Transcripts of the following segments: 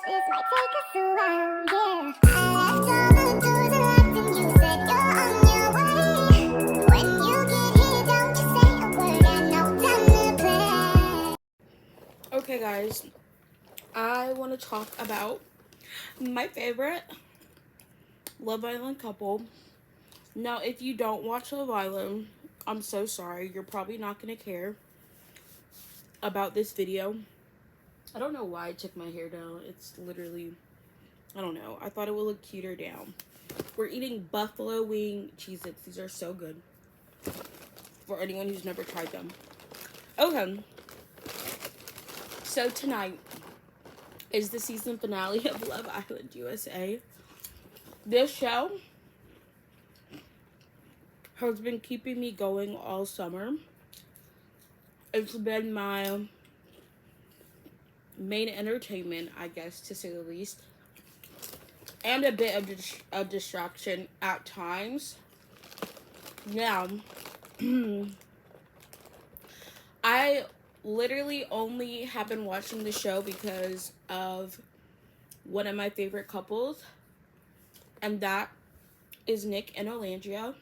This might take us a while, yeah. I left all the doors unlocked and you said you're on your way. When you get here, don't you say a word, got no time to play. Okay, guys, I want to talk about my favorite Love Island couple. Now, if you don't watch Love Island, I'm so sorry. You're probably not going to care about this video. I don't know why I took my hair down. It's literally, I don't know. I thought it would look cuter down. We're eating buffalo wing Cheez-Its. These are so good for anyone who's never tried them. Okay. So tonight is the season finale of Love Island USA. This show has been keeping me going all summer. It's been my main entertainment, I guess, to say the least. And a bit of a distraction at times. Now, I literally only have been watching the show because of one of my favorite couples. And that is Nick and Olandria.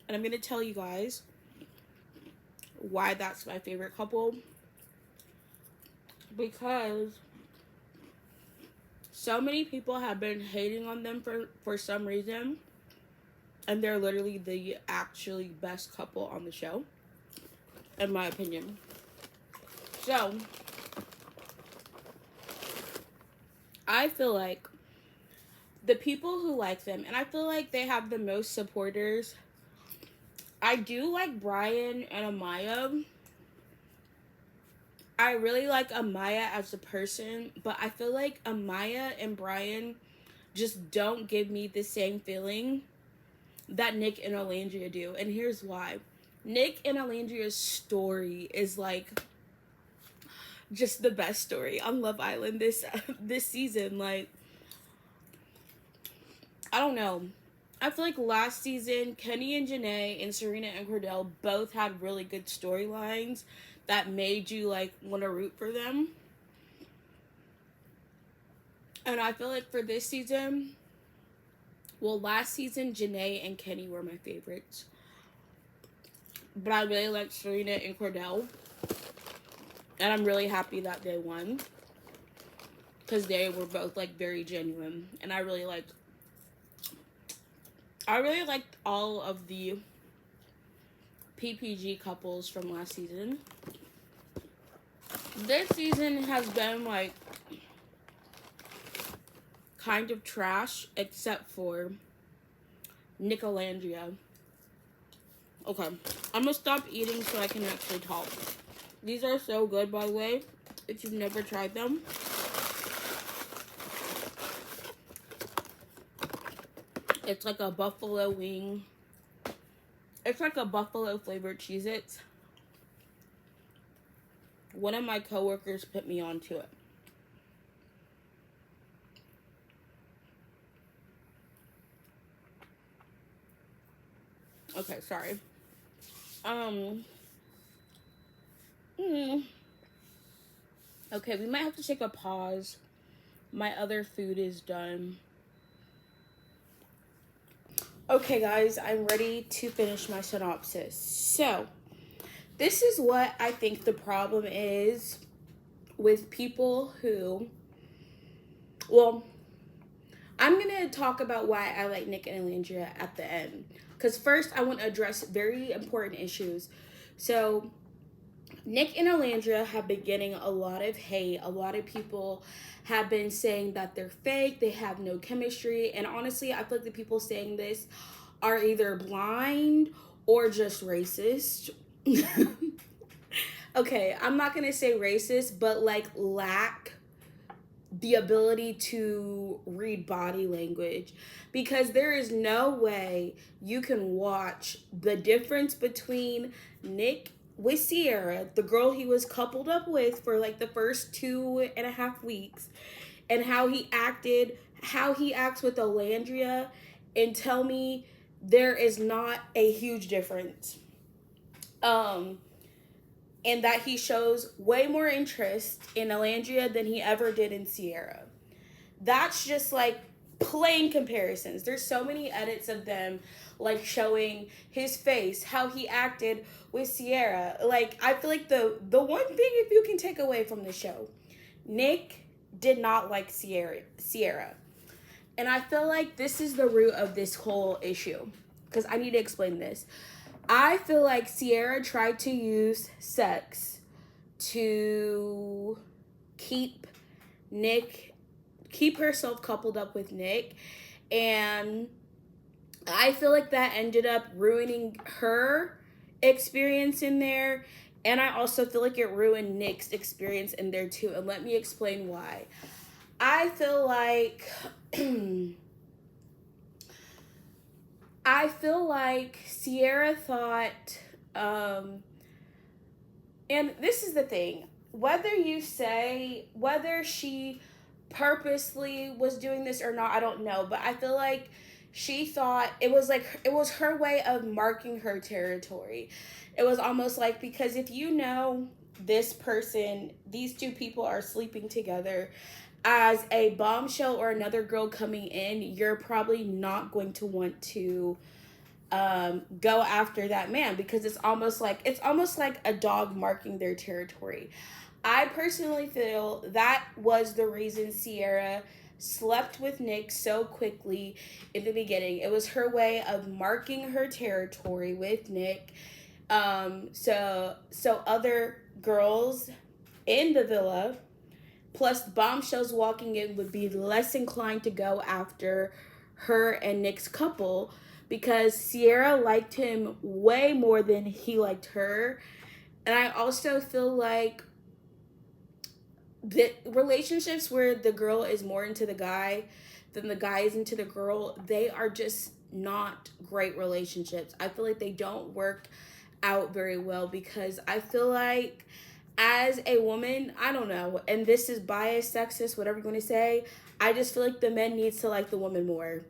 And I'm going to tell you guys why that's my favorite couple. Because so many people have been hating on them for some reason. And they're literally the actually best couple on the show, in my opinion. So, I feel like the people who like them, and I feel like they have the most supporters. I do like Brian and Amaya. I really like Amaya as a person, but I feel like Amaya and Brian just don't give me the same feeling that Nick and Olandria do. And here's why. Nick and Olandria's story is like just the best story on Love Island this season. Like, I don't know. I feel like last season, Kenny and Janae and Serena and Cordell both had really good storylines that made you, like, want to root for them. And I feel like for this season, well, last season, Janae and Kenny were my favorites. But I really like Serena and Cordell. And I'm really happy that they won. Because they were both, like, very genuine. And I really liked all of the PPG couples from last season. This season has been, like, kind of trash, except for Nick Olandria. Okay, I'm gonna stop eating so I can actually talk. These are so good, by the way, if you've never tried them. It's like a buffalo wing. It's like a buffalo flavored Cheez-Its. One of my coworkers put me onto it. Okay, sorry. Okay, we might have to take a pause. My other food is done. Okay, guys, I'm ready to finish my synopsis. So, this is what I think the problem is with people who, well, I'm going to talk about why I like Nick and Olandria at the end. Because first, I want to address very important issues. So, Nick and Olandria have been getting a lot of hate. A lot of people have been saying that they're fake, they have no chemistry. And honestly, I feel like the people saying this are either blind or just racist. Okay, I'm not going to say racist, but like lack the ability to read body language, because there is no way you can watch the difference between Nick with Sierra, the girl he was coupled up with for like the first 2.5 weeks, and how he acts with Olandria, and tell me there is not a huge difference. And that he shows way more interest in Olandria than he ever did in Sierra. That's just like plain comparisons. There's so many edits of them like showing his face, how he acted with Sierra. Like I feel like the one thing if you can take away from the show, Nick did not like Sierra. And I feel like this is the root of this whole issue. Because I need to explain this. I feel like Sierra tried to use sex to keep herself coupled up with Nick. And I feel like that ended up ruining her experience in there. And I also feel like it ruined Nick's experience in there too. And let me explain why. I feel like Sierra thought, and this is the thing, whether she purposely was doing this or not, I don't know, but I feel like she thought it was her way of marking her territory. It was almost like, because if you know these two people are sleeping together, as a bombshell or another girl coming in, you're probably not going to want to go after that man, because it's almost like a dog marking their territory. I personally feel that was the reason Sierra slept with Nick so quickly in the beginning. It was her way of marking her territory with Nick. So other girls in the villa, plus bombshells walking in, would be less inclined to go after her and Nick's couple, because Sierra liked him way more than he liked her. And I also feel like the relationships where the girl is more into the guy than the guy is into the girl, they are just not great relationships. I feel like they don't work out very well, because I feel like as a woman, I don't know, and this is biased, sexist, whatever you're going to say, I just feel like the men needs to like the woman more.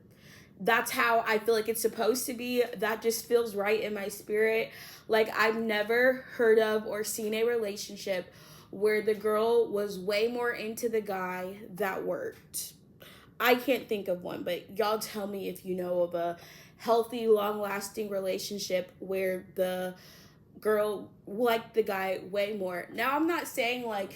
That's how I feel like it's supposed to be. That just feels right in my spirit. Like, I've never heard of or seen a relationship where the girl was way more into the guy that worked. I can't think of one, but y'all tell me if you know of a healthy, long-lasting relationship where the girl liked the guy way more. Now, I'm not saying like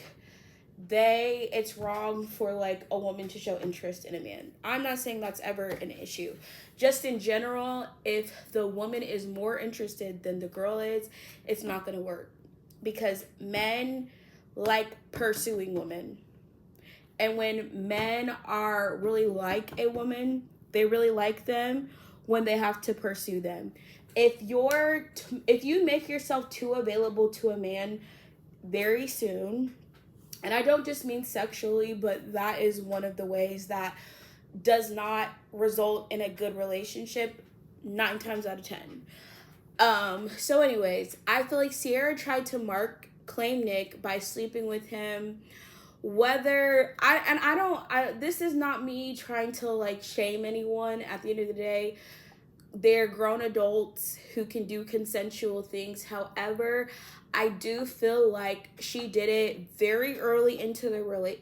it's wrong for like a woman to show interest in a man. I'm not saying that's ever an issue. Just in general, if the woman is more interested than the girl is, it's not going to work, because men like pursuing women. And when men are really like a woman, they really like them when they have to pursue them. If you make yourself too available to a man very soon, and I don't just mean sexually, but that is one of the ways that does not result in a good relationship 9 times out of 10. So anyways, I feel like Sierra tried to claim Nick by sleeping with him. This is not me trying to like shame anyone. At the end of the day, they're grown adults who can do consensual things. However, I do feel like she did it very early into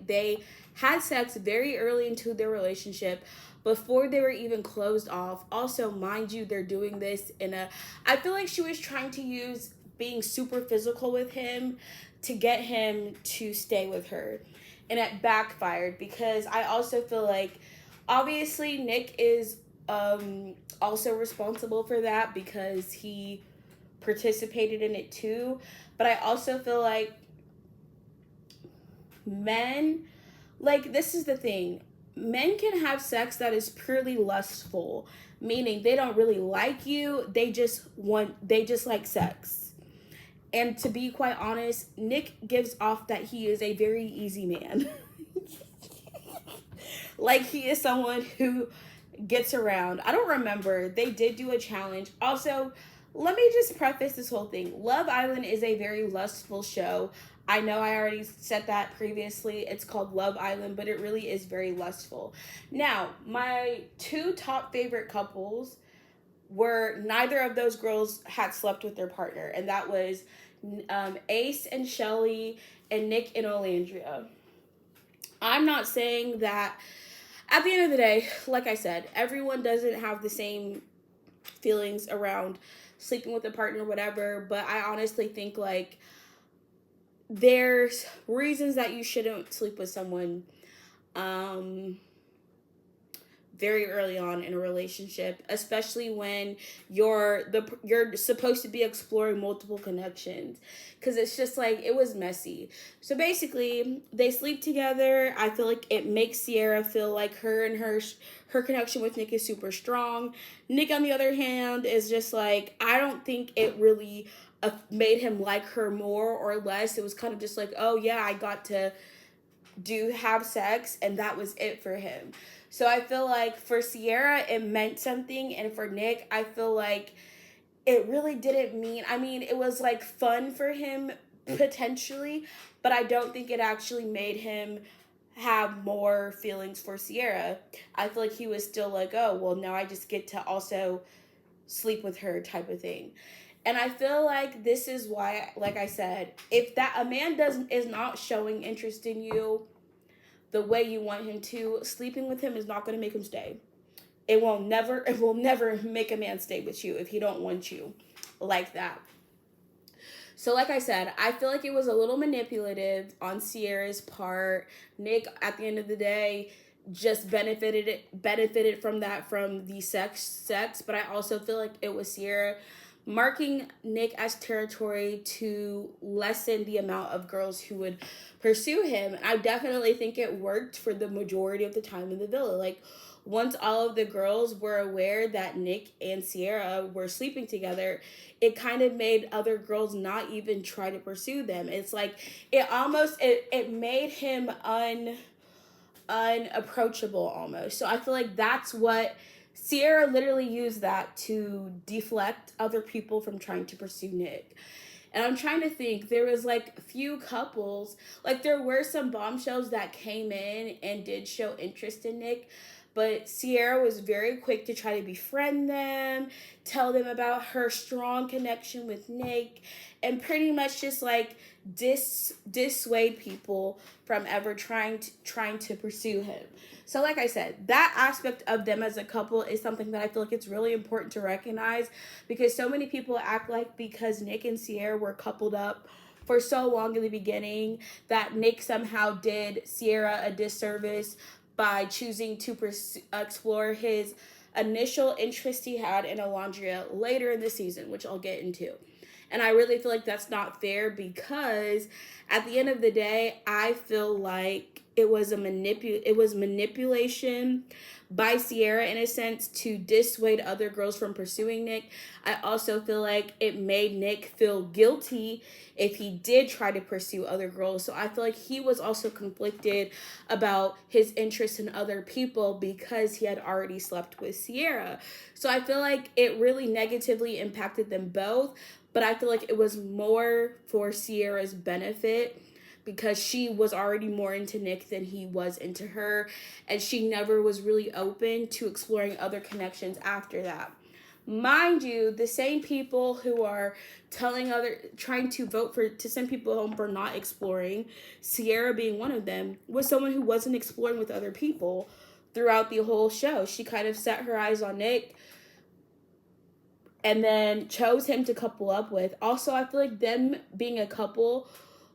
they had sex very early into their relationship, before they were even closed off. Also, mind you, they're doing this I feel like she was trying to use being super physical with him to get him to stay with her. And it backfired, because I also feel like, obviously, Nick is also responsible for that, because he participated in it too. But I also feel like men, like, this is the thing, men can have sex that is purely lustful, meaning they don't really like you, they just like sex. And to be quite honest, Nick gives off that he is a very easy man. Like, he is someone who gets around. I don't remember. They did do a challenge. Also, let me just preface this whole thing. Love Island is a very lustful show. I know I already said that previously. It's called Love Island, but it really is very lustful. Now, my 2 top favorite couples were, neither of those girls had slept with their partner, and that was Ace and Shelly and Nick and Olandria. I'm not saying that at the end of the day, like I said, everyone doesn't have the same feelings around sleeping with a partner, whatever. But I honestly think like there's reasons that you shouldn't sleep with someone um very early on in a relationship, especially when you're supposed to be exploring multiple connections, because it's just like it was messy. So basically, they sleep together. I feel like it makes Sierra feel like her connection with Nick is super strong. Nick, on the other hand, is just like, I don't think it really made him like her more or less. It was kind of just like, oh yeah, I got to have sex, and that was it for him. So I feel like for Sierra it meant something, and for Nick I feel like it really didn't mean, I mean, it was like fun for him potentially, but I don't think it actually made him have more feelings for Sierra. I feel like he was still like, oh well, now I just get to also sleep with her type of thing. And I feel like this is why, like I said, if that a man doesn't is not showing interest in you the way you want him to, sleeping with him is not going to make him stay. It will never make a man stay with you if he don't want you like that. So like I said, I feel like it was a little manipulative on Sierra's part. Nick, at the end of the day, just benefited from that, from the sex, but I also feel like it was Sierra marking Nick as territory to lessen the amount of girls who would pursue him. I definitely think it worked for the majority of the time in the villa. Like, once all of the girls were aware that Nick and Sierra were sleeping together, it kind of made other girls not even try to pursue them. It's like it made him unapproachable almost. So I feel like that's what Sierra literally used that to deflect other people from trying to pursue Nick. And I'm trying to think, there was like a few couples, like there were some bombshells that came in and did show interest in Nick, but Sierra was very quick to try to befriend them, tell them about her strong connection with Nick, and pretty much just like dissuade people from ever trying to pursue him. So like I said, that aspect of them as a couple is something that I feel like it's really important to recognize, because so many people act like because Nick and Sierra were coupled up for so long in the beginning that Nick somehow did Sierra a disservice by choosing to explore his initial interest he had in Olandria later in the season, which I'll get into. And I really feel like that's not fair, because at the end of the day, I feel like it was manipulation by Sierra in a sense to dissuade other girls from pursuing Nick. I also feel like it made Nick feel guilty if he did try to pursue other girls. So I feel like he was also conflicted about his interest in other people because he had already slept with Sierra. So I feel like it really negatively impacted them both, but I feel like it was more for Sierra's benefit because she was already more into Nick than he was into her, and she never was really open to exploring other connections after that. Mind you, the same people who are trying to vote to send people home for not exploring, Sierra being one of them, was someone who wasn't exploring with other people throughout the whole show. She kind of set her eyes on Nick and then chose him to couple up with. Also, I feel like them being a couple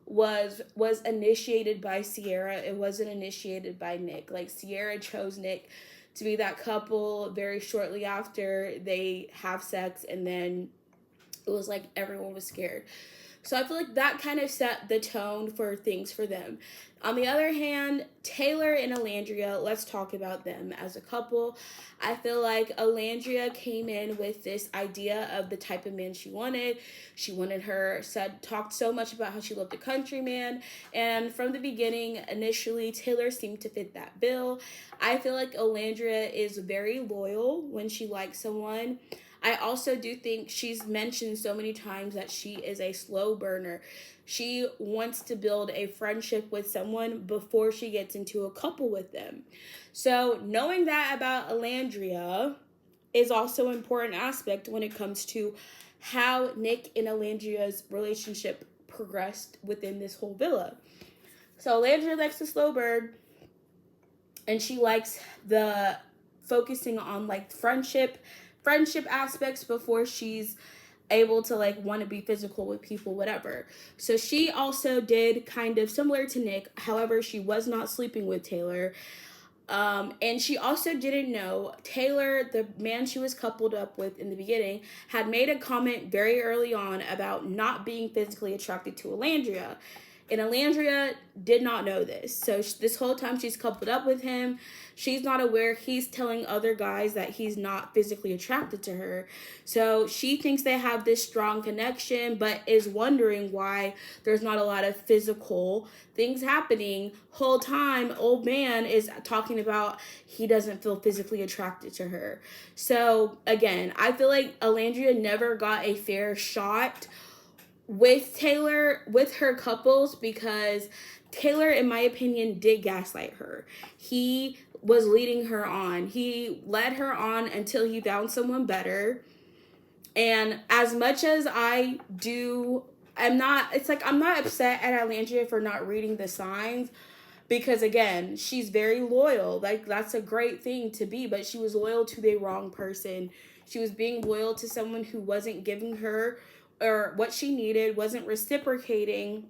was initiated by Sierra. It wasn't initiated by Nick. Like, Sierra chose Nick to be that couple very shortly after they have sex, and then it was like everyone was scared. So I feel like that kind of set the tone for things for them. On the other hand, Taylor and Olandria, let's talk about them as a couple. I feel like Olandria came in with this idea of the type of man she wanted. She wanted talked so much about how she loved a country man. And from the beginning, initially, Taylor seemed to fit that bill. I feel like Olandria is very loyal when she likes someone. I also do think she's mentioned so many times that she is a slow burner. She wants to build a friendship with someone before she gets into a couple with them. So knowing that about Olandria is also an important aspect when it comes to how Nick and Olandria's relationship progressed within this whole villa. So Olandria likes the slow bird. and she likes the focusing on like friendship aspects before she's able to like want to be physical with people, whatever. So she also did kind of similar to Nick. However, she was not sleeping with Taylor. And she also didn't know Taylor, the man she was coupled up with in the beginning, had made a comment very early on about not being physically attracted to Olandria. And Olandria did not know this. So this whole time she's coupled up with him, she's not aware he's telling other guys that he's not physically attracted to her. So she thinks they have this strong connection, but is wondering why there's not a lot of physical things happening. Whole time, old man is talking about he doesn't feel physically attracted to her. So again, I feel like Olandria never got a fair shot with Taylor, with her couples, because Taylor, in my opinion, did gaslight her. He was leading her on. He led her on until he found someone better. And as much as I'm not upset at Olandria for not reading the signs, because again, she's very loyal. Like, that's a great thing to be, but she was loyal to the wrong person. She was being loyal to someone who wasn't giving her or what she needed, wasn't reciprocating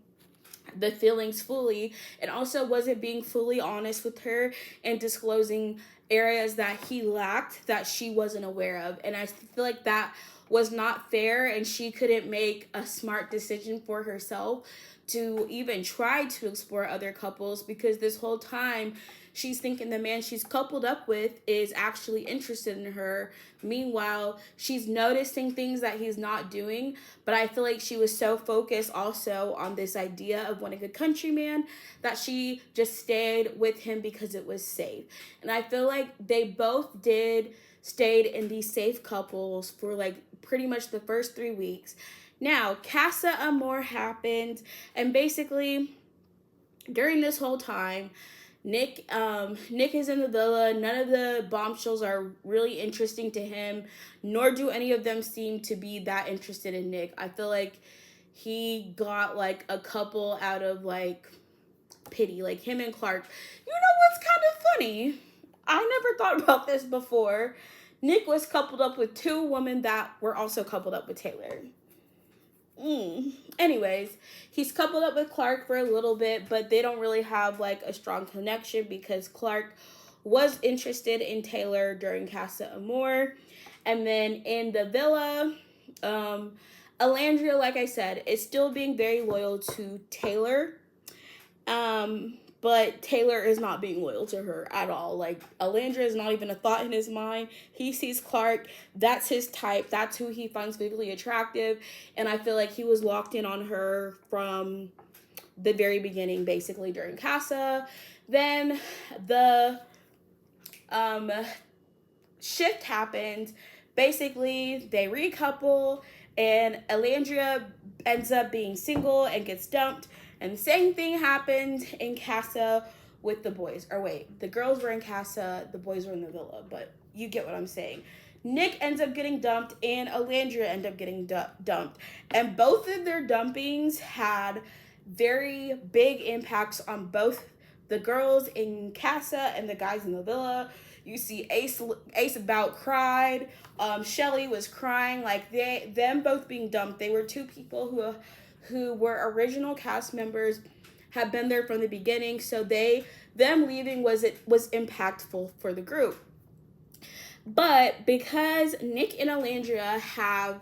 the feelings fully, and also wasn't being fully honest with her and disclosing areas that he lacked that she wasn't aware of. And I feel like that was not fair, and she couldn't make a smart decision for herself to even try to explore other couples, because this whole time she's thinking the man she's coupled up with is actually interested in her. Meanwhile, she's noticing things that he's not doing, but I feel like she was so focused also on this idea of wanting a country man that she just stayed with him because it was safe. And I feel like they both stayed in these safe couples for like pretty much the first 3 weeks. Now, Casa Amor happened, and basically during this whole time, Nick is in the villa. None of the bombshells are really interesting to him, nor do any of them seem to be that interested in Nick. I feel like he got like a couple out of like pity, like him and Clark. You know what's kind of funny? I never thought about this before. Nick was coupled up with 2 women that were also coupled up with Taylor. Anyways, he's coupled up with Clark for a little bit, but they don't really have like a strong connection because Clark was interested in Taylor during Casa Amor. And then in the villa, Olandria, like I said, is still being very loyal to Taylor. But Taylor is not being loyal to her at all. Like, Olandria is not even a thought in his mind. He sees Clark. That's his type. That's who he finds physically attractive. And I feel like he was locked in on her from the very beginning, basically, during Casa. Then the shift happened. Basically, they recouple, and Olandria ends up being single and gets dumped. And the same thing happened in Casa with the boys. Or wait, the girls were in Casa, the boys were in the villa. But you get what I'm saying. Nick ends up getting dumped, and Olandria ends up getting dumped. And both of their dumpings had very big impacts on both the girls in Casa and the guys in the villa. You see Ace about cried. Shelly was crying. Like, them both being dumped. They were 2 people who were original cast members, had been there from the beginning, so them leaving was impactful for the group. But because Nick and Olandria have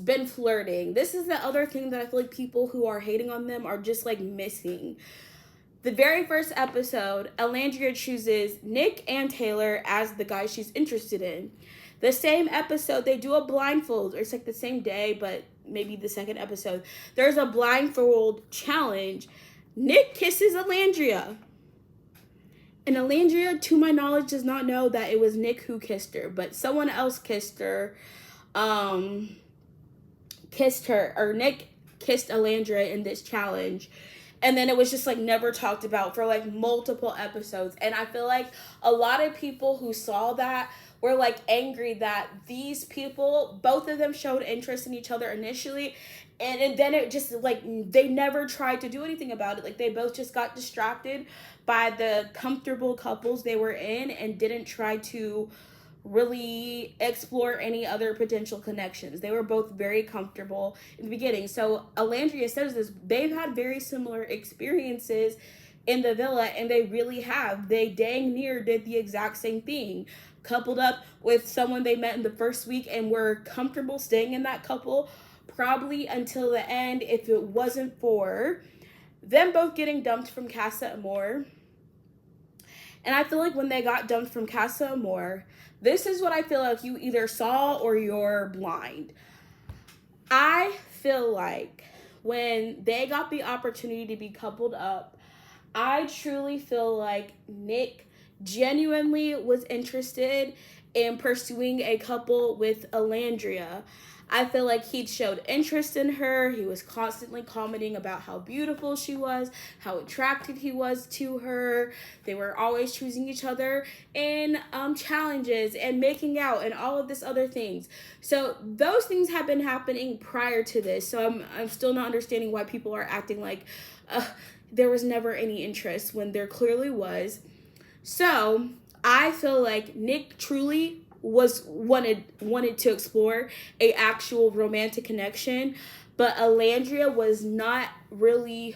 been flirting, this is the other thing that I feel like people who are hating on them are just like missing. The very first episode, Olandria chooses Nick and Taylor as the guy she's interested in. The same episode, they do a blindfold, or it's like the same day, but maybe the second episode. There's a blindfold challenge. Nick kisses Olandria. And Olandria, to my knowledge, does not know that it was Nick who kissed her, but someone else kissed her. Or Nick kissed Olandria in this challenge. And then it was just like never talked about for like multiple episodes. And I feel like a lot of people who saw that were like angry that these people, both of them showed interest in each other initially, and then it just like they never tried to do anything about it. Like they both just got distracted by the comfortable couples they were in and didn't try to really explore any other potential connections. They were both very comfortable in the beginning. So Olandria says this, they've had very similar experiences in the villa, and they really have. They dang near did the exact same thing. Coupled up with someone they met in the first week and were comfortable staying in that couple probably until the end, if it wasn't for them both getting dumped from Casa Amor. And I feel like when they got dumped from Casa Amor, this is what I feel like you either saw or you're blind. I feel like when they got the opportunity to be coupled up, I truly feel like Nick genuinely was interested in pursuing a couple with Olandria. I feel like he showed interest in her. He was constantly commenting about how beautiful she was, how attracted he was to her. They were always choosing each other in challenges and making out and all of this other things. So those things have been happening prior to this. So I'm still not understanding why people are acting like there was never any interest when there clearly was. So I feel like Nick truly wanted to explore a actual romantic connection, but Olandria was not really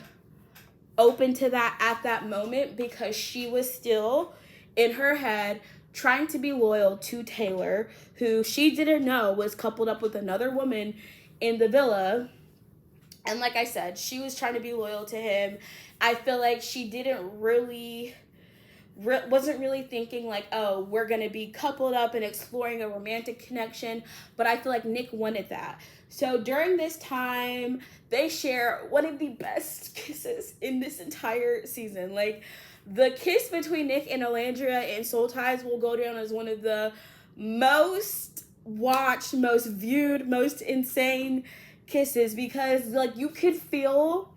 open to that at that moment because she was still in her head trying to be loyal to Taylor, who she didn't know was coupled up with another woman in the villa. And like I said, she was trying to be loyal to him. I feel like she wasn't really thinking like, oh, we're gonna be coupled up and exploring a romantic connection, but I feel like Nick wanted that. So during this time, they share one of the best kisses in this entire season. Like, the kiss between Nick and Olandria in Soul Ties will go down as one of the most watched, most viewed, most insane kisses, because like you could feel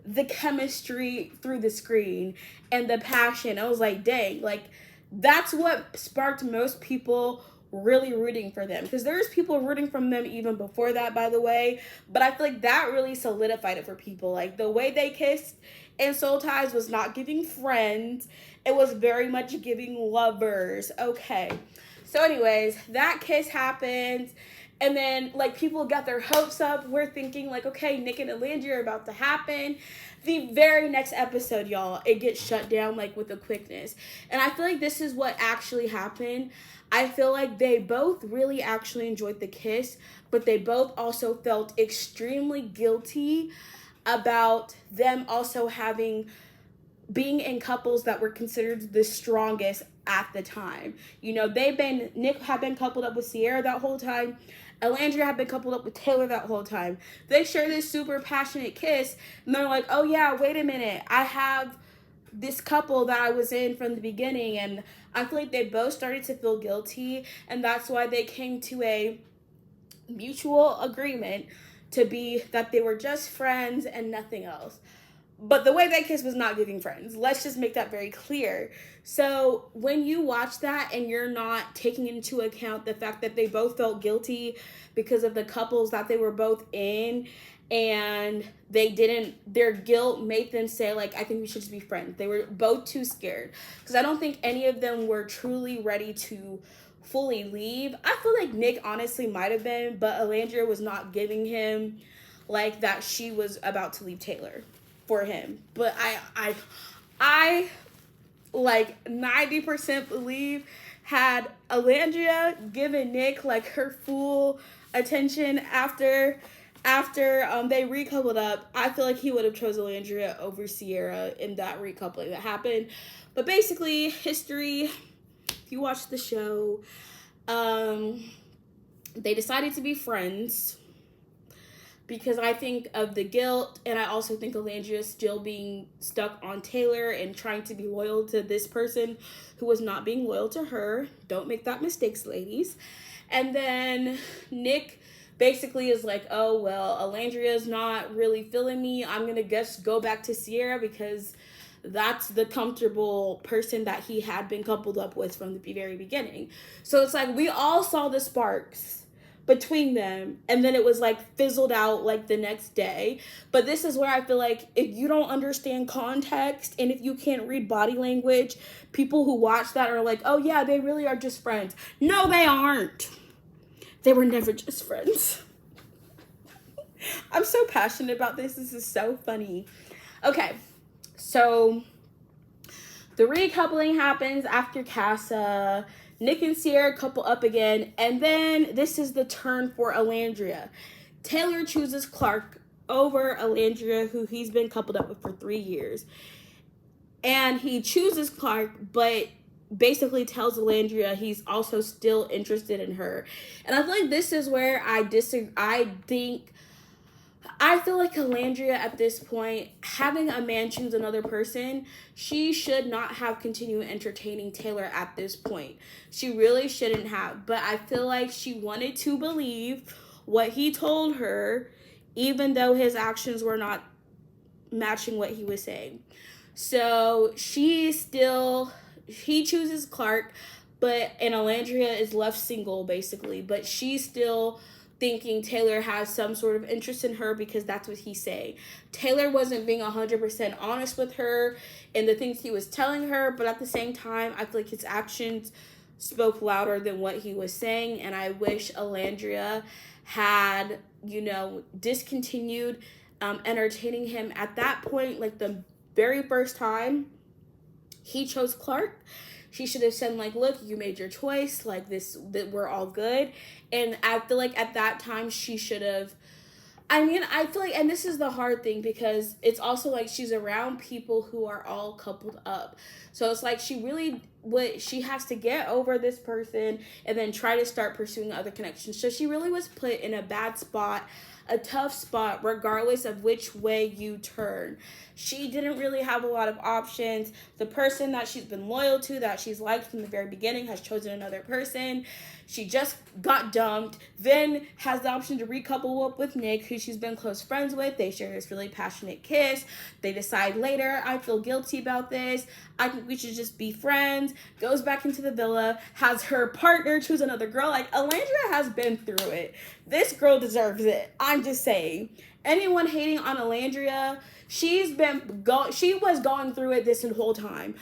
the chemistry through the screen and the passion. I was like, dang, like that's what sparked most people really rooting for them, because there's people rooting from them even before that, by the way, but I feel like that really solidified it for people. Like the way they kissed in Soul Ties was not giving friends, it was very much giving lovers. Okay, so anyways, that kiss happens. And then, like, people got their hopes up. We're thinking, like, okay, Nick and Olandria are about to happen. The very next episode, y'all, it gets shut down, like, with a quickness. And I feel like this is what actually happened. I feel like they both really actually enjoyed the kiss, but they both also felt extremely guilty about them also being in couples that were considered the strongest at the time. You know, Nick had been coupled up with Sierra that whole time. Olandria had been coupled up with Taylor that whole time. They share this super passionate kiss, and they're like, oh yeah, wait a minute, I have this couple that I was in from the beginning. And I feel like they both started to feel guilty, and that's why they came to a mutual agreement to be that they were just friends and nothing else. But the way they kissed was not giving friends. Let's just make that very clear. So when you watch that and you're not taking into account the fact that they both felt guilty because of the couples that they were both in, and their guilt made them say, like, I think we should just be friends. They were both too scared. Because I don't think any of them were truly ready to fully leave. I feel like Nick honestly might have been, but Olandria was not giving him, like, that she was about to leave Taylor for him. But I like 90% believe, had Olandria given Nick like her full attention after they recoupled up, I feel like he would have chosen Olandria over Sierra in that recoupling that happened. But basically, history, if you watch the show, they decided to be friends because I think of the guilt, and I also think Olandria still being stuck on Taylor and trying to be loyal to this person who was not being loyal to her. Don't make that mistake, ladies. And then Nick basically is like, oh, well, Olandria's not really feeling me. I'm going to just go back to Sierra because that's the comfortable person that he had been coupled up with from the very beginning. So it's like we all saw the sparks, between them, and then it was like fizzled out like the next day. But this is where I feel like if you don't understand context and if you can't read body language, people who watch that are like, oh yeah, they really are just friends. No, they aren't. They were never just friends. I'm so passionate about this. This is so funny. Okay, so the recoupling happens after Casa. Nick and Sierra couple up again, and then this is the turn for Olandria. Taylor chooses Clark over Olandria, who he's been coupled up with for 3 years. And he chooses Clark, but basically tells Olandria he's also still interested in her. And I feel like this is where I disagree. I feel like Olandria at this point, having a man choose another person, she should not have continued entertaining Taylor at this point. She really shouldn't have. But I feel like she wanted to believe what he told her, even though his actions were not matching what he was saying. So he chooses Clark, and Olandria is left single basically. But she's still thinking Taylor has some sort of interest in her because that's what he's saying. Taylor wasn't being 100% honest with her in the things he was telling her, but at the same time, I feel like his actions spoke louder than what he was saying, and I wish Olandria had, discontinued entertaining him at that point, like the very first time he chose Clark. She should have said, like, look, you made your choice, like, that we're all good. And I feel like at that time she should have, I feel like, and this is the hard thing because it's also like she's around people who are all coupled up. So it's like she has to get over this person and then try to start pursuing other connections. So she really was put in a bad spot, a tough spot, regardless of which way you turn. She didn't really have a lot of options. The person that she's been loyal to, that she's liked from the very beginning, has chosen another person. She just got dumped, then has the option to recouple up with Nick, who she's been close friends with. They share this really passionate kiss. They decide later, I feel guilty about this. I think we should just be friends. Goes back into the villa, has her partner choose another girl. Like, Olandria has been through it. This girl deserves it. I'm just saying. Anyone hating on Olandria, she was going through it this whole time.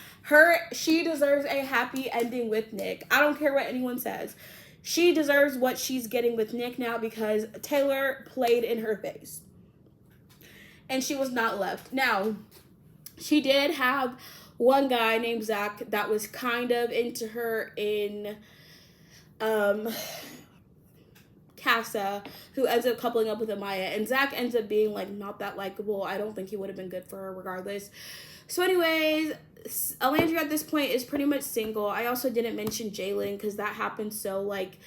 She deserves a happy ending with Nick. I don't care what anyone says. She deserves what she's getting with Nick now because Taylor played in her face. And she was not left. Now, she did have one guy named Zach that was kind of into her in Casa, who ends up coupling up with Amaya. And Zach ends up being, like, not that likable. I don't think he would have been good for her regardless. So anyways, Olandria at this point is pretty much single. I also didn't mention Jalen because that happened so, like,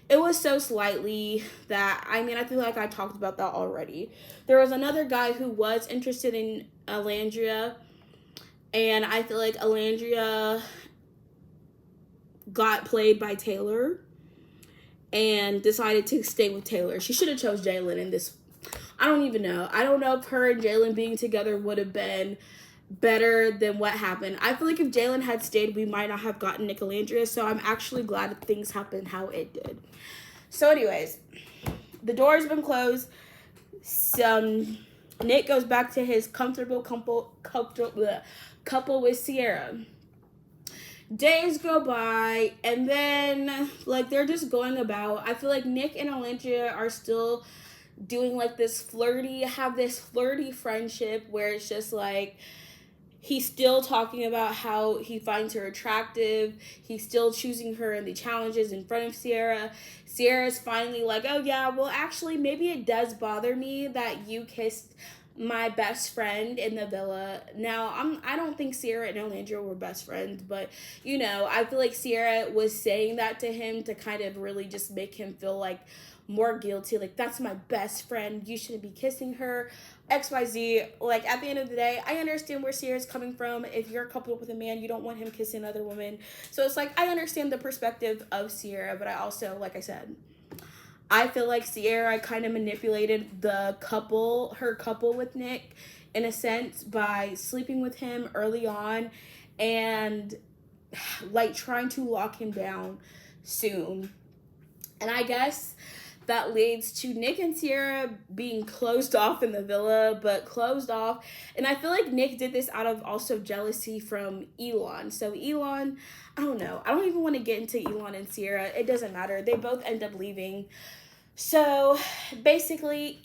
it was so slightly that, I feel like I talked about that already. There was another guy who was interested in Olandria, and I feel like Olandria got played by Taylor and decided to stay with Taylor. She should have chose Jalen in this. I don't even know. I don't know if her and Jalen being together would have been better than what happened. I feel like if Jalen had stayed, we might not have gotten Nick Olandria, so I'm actually glad that things happened how it did. So anyways, the door's been closed. Nick goes back to his comfortable couple with Sierra. Days go by, and then, like, they're just going about. I feel like Nick and Olandria are still doing, like, this flirty friendship where it's just, like, he's still talking about how he finds her attractive. He's still choosing her in the challenges in front of Sierra. Sierra's finally like, oh, yeah, well, actually, maybe it does bother me that you kissed my best friend in the villa. Now, I don't think Sierra and Olandria were best friends, but, I feel like Sierra was saying that to him to kind of really just make him feel, like, more guilty. Like, that's my best friend. You shouldn't be kissing her. XYZ. Like, at the end of the day, I understand where Sierra's coming from. If you're coupled up with a man, you don't want him kissing other women. So it's like, I understand the perspective of Sierra, but I also, like I said, I feel like Sierra kind of manipulated her couple with Nick in a sense by sleeping with him early on and, like, trying to lock him down soon. And I guess that leads to Nick and Sierra being closed off in the villa, but closed off. And I feel like Nick did this out of also jealousy from Elon. So Elon, I don't know. I don't even want to get into Elon and Sierra. It doesn't matter. They both end up leaving. So basically,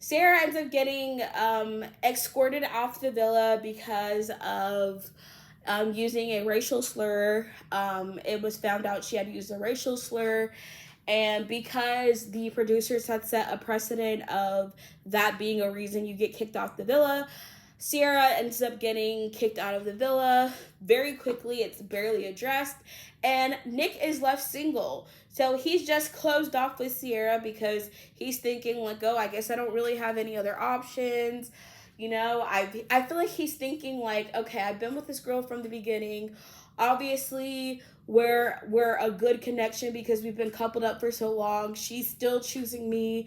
Sarah ends up getting escorted off the villa because of using a racial slur. It was found out she had used a racial slur. And because the producers had set a precedent of that being a reason you get kicked off the villa, Sierra ends up getting kicked out of the villa very quickly. It's barely addressed. And Nick is left single. So he's just closed off with Sierra because he's thinking, like, oh, I guess I don't really have any other options. You know, I feel like he's thinking, like, okay, I've been with this girl from the beginning. Obviously, we're a good connection because we've been coupled up for so long. She's still choosing me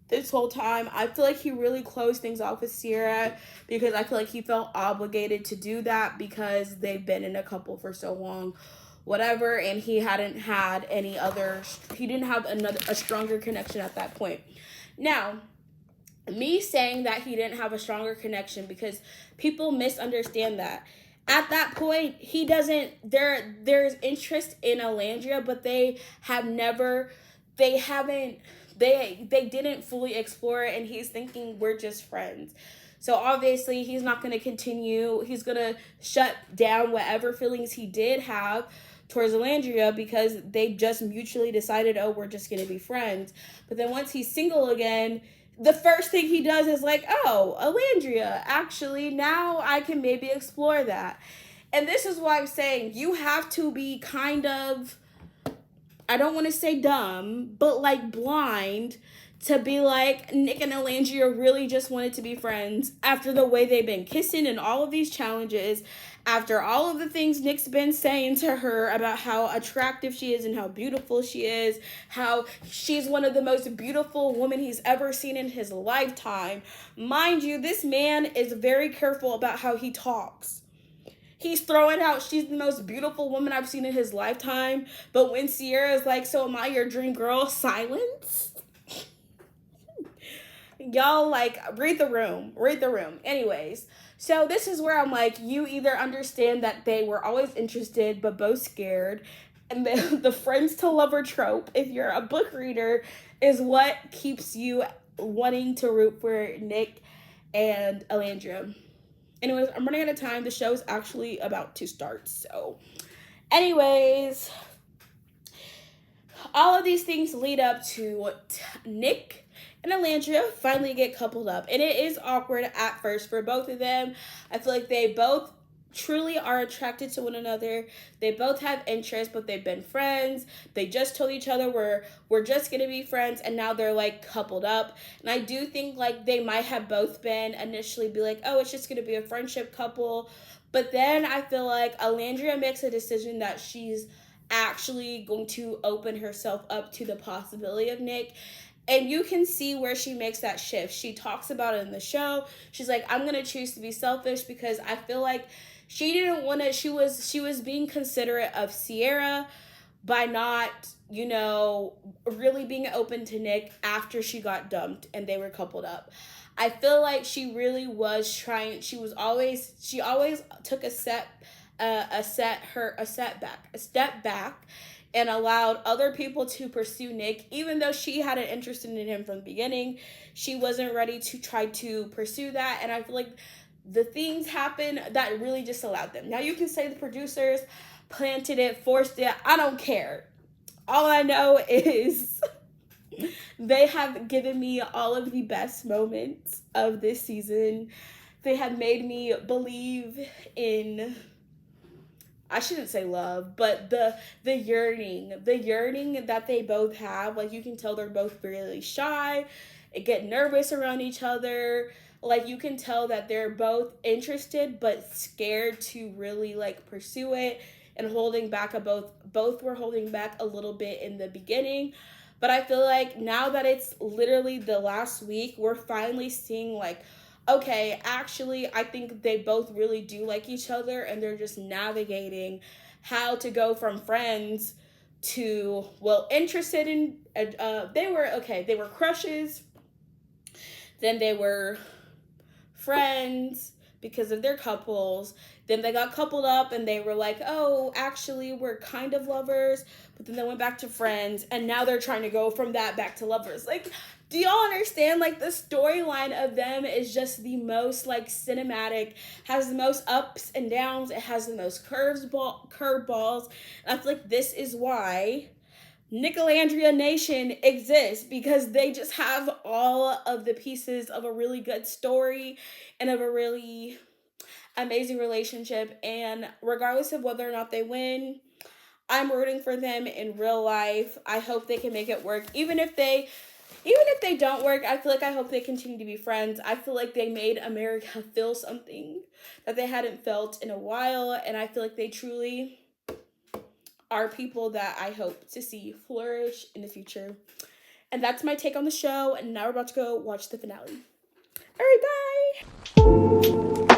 this whole time. I feel like he really closed things off with Sierra because I feel like he felt obligated to do that because they've been in a couple for so long, whatever, and he didn't have a stronger connection at that point. Now, me saying that he didn't have a stronger connection because people misunderstand that. At that point, there's interest in Olandria, but they didn't fully explore it, and he's thinking we're just friends. So obviously he's not going to continue. He's going to shut down whatever feelings he did have towards Olandria because they just mutually decided, oh, we're just going to be friends. But then once he's single again, the first thing he does is like, oh, Olandria, actually, now I can maybe explore that. And this is why I'm saying you have to be kind of, I don't want to say dumb, but like blind to be like, Nick and Olandria really just wanted to be friends after the way they've been kissing and all of these challenges, after all of the things Nick's been saying to her about how attractive she is and how beautiful she is, how she's one of the most beautiful women he's ever seen in his lifetime. Mind you, this man is very careful about how he talks. He's throwing out, she's the most beautiful woman I've seen in his lifetime. But when Sierra is like, so am I your dream girl? Silence. Y'all, like, read the room. Anyways, so this is where I'm like, you either understand that they were always interested but both scared, and the friends to lover trope, if you're a book reader, is what keeps you wanting to root for Nick and Olandria. Anyways, I'm running out of time. The show is actually about to start. So, anyways, all of these things lead up to Nick and Olandria finally get coupled up. And it is awkward at first for both of them. I feel like they both truly are attracted to one another. They both have interests, but they've been friends. They just told each other we're just gonna be friends, and now they're like coupled up. And I do think like they might have both been initially be like, oh, it's just gonna be a friendship couple. But then I feel like Olandria makes a decision that she's actually going to open herself up to the possibility of Nick. And you can see where she makes that shift. She talks about it in the show. She's like, I'm going to choose to be selfish because I feel like she didn't want to, she was being considerate of Sierra by not, you know, really being open to Nick after she got dumped and they were coupled up. I feel like she really was trying, she always took a step back and allowed other people to pursue Nick. Even though she had an interest in him from the beginning, she wasn't ready to try to pursue that. And I feel like the things happen that really just allowed them. Now you can say the producers planted it, forced it. I don't care. All I know is they have given me all of the best moments of this season. They have made me believe in, I shouldn't say love, but the yearning that they both have. Like, you can tell they're both really shy, get nervous around each other. Like, you can tell that they're both interested but scared to really like pursue it, and holding back. Both were holding back a little bit in the beginning. But I feel like now that it's literally the last week, we're finally seeing like, okay, actually, I think they both really do like each other, and they're just navigating how to go from friends to, well, interested in, they were crushes, then they were friends because of their couples, then they got coupled up and they were like, oh, actually we're kind of lovers, but then they went back to friends, and now they're trying to go from that back to lovers. Like, do y'all understand? Like, the storyline of them is just the most like cinematic, has the most ups and downs, it has the most curveballs. And I feel like this is why Olandria Nation exists, because they just have all of the pieces of a really good story and of a really amazing relationship. And regardless of whether or not they win, I'm rooting for them in real life. I hope they can make it work. Even if they don't work, I hope they continue to be friends. I feel like they made America feel something that they hadn't felt in a while, and I feel like they truly are people that I hope to see flourish in the future. And that's my take on the show, and now we're about to go watch the finale. All right, bye!